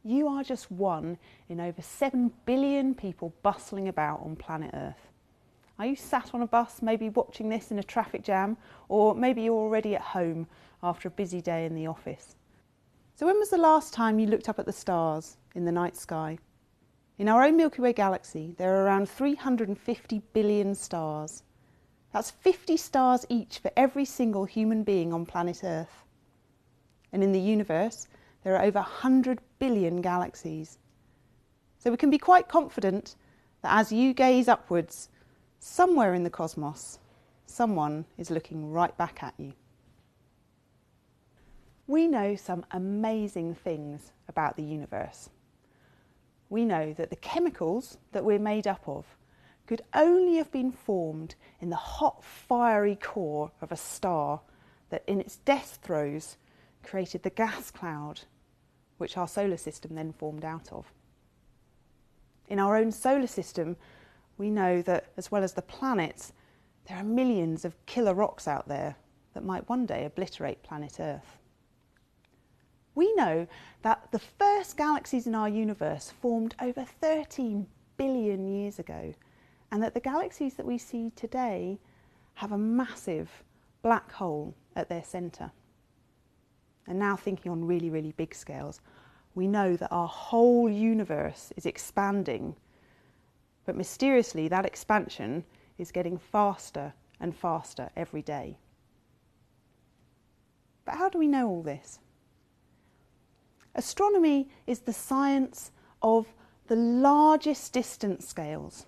You are just one in over 7 billion people bustling about on planet Earth. Are you sat on a bus, maybe watching this in a traffic jam, or maybe you're already at home after a busy day in the office? So when was the last time you looked up at the stars in the night sky? In our own Milky Way galaxy, there are around 350 billion stars. That's 50 stars each for every single human being on planet Earth. And in the universe, there are over 100 billion galaxies. So we can be quite confident that as you gaze upwards, somewhere in the cosmos, someone is looking right back at you. We know some amazing things about the universe. We know that the chemicals that we're made up of could only have been formed in the hot, fiery core of a star that in its death throes created the gas cloud which our solar system then formed out of. In our own solar system, we know that as well as the planets, there are millions of killer rocks out there that might one day obliterate planet Earth. We know that the first galaxies in our universe formed over 13 billion years ago, and that the galaxies that we see today have a massive black hole at their centre. And now thinking on really, really big scales, we know that our whole universe is expanding, but mysteriously that expansion is getting faster and faster every day. But how do we know all this? Astronomy is the science of the largest distance scales,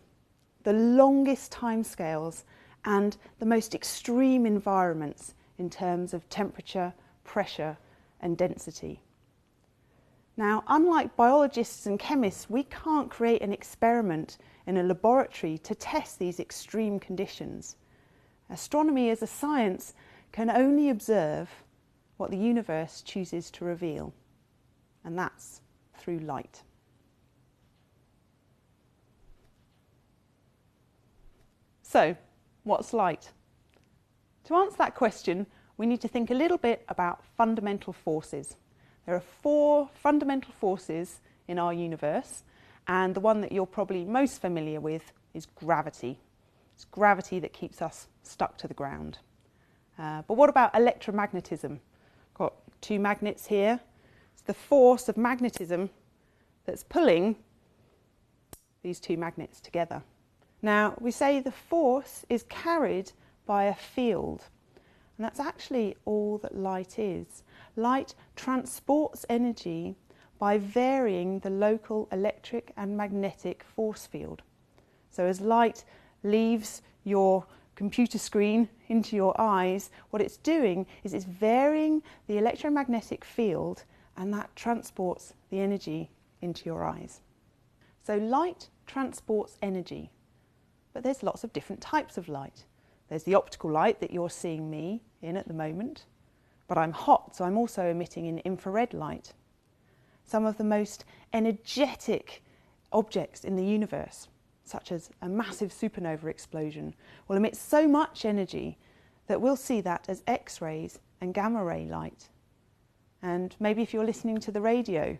the longest time scales, and the most extreme environments in terms of temperature, pressure, and density. Now, unlike biologists and chemists, we can't create an experiment in a laboratory to test these extreme conditions. Astronomy as a science can only observe what the universe chooses to reveal, and that's through light. So, what's light? To answer that question, we need to think a little bit about fundamental forces. There are 4 fundamental forces in our universe, and the one that you're probably most familiar with is gravity. It's gravity that keeps us stuck to the ground. But what about electromagnetism? Got 2 magnets here. It's the force of magnetism that's pulling these 2 magnets together. Now, we say the force is carried by a field, and that's actually all that light is. Light transports energy by varying the local electric and magnetic force field. So as light leaves your computer screen into your eyes, what it's doing is it's varying the electromagnetic field, and that transports the energy into your eyes. So light transports energy, but there's lots of different types of light. There's the optical light that you're seeing me in at the moment, but I'm hot, so I'm also emitting an infrared light. Some of the most energetic objects in the universe, such as a massive supernova explosion, will emit so much energy that we'll see that as X-rays and gamma ray light. And maybe if you're listening to the radio,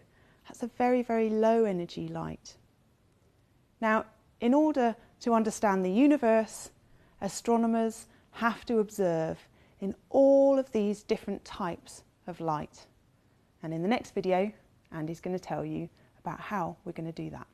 that's a very, very low energy light. Now, in order to understand the universe, astronomers have to observe in all of these different types of light. And in the next video, Andy's going to tell you about how we're going to do that.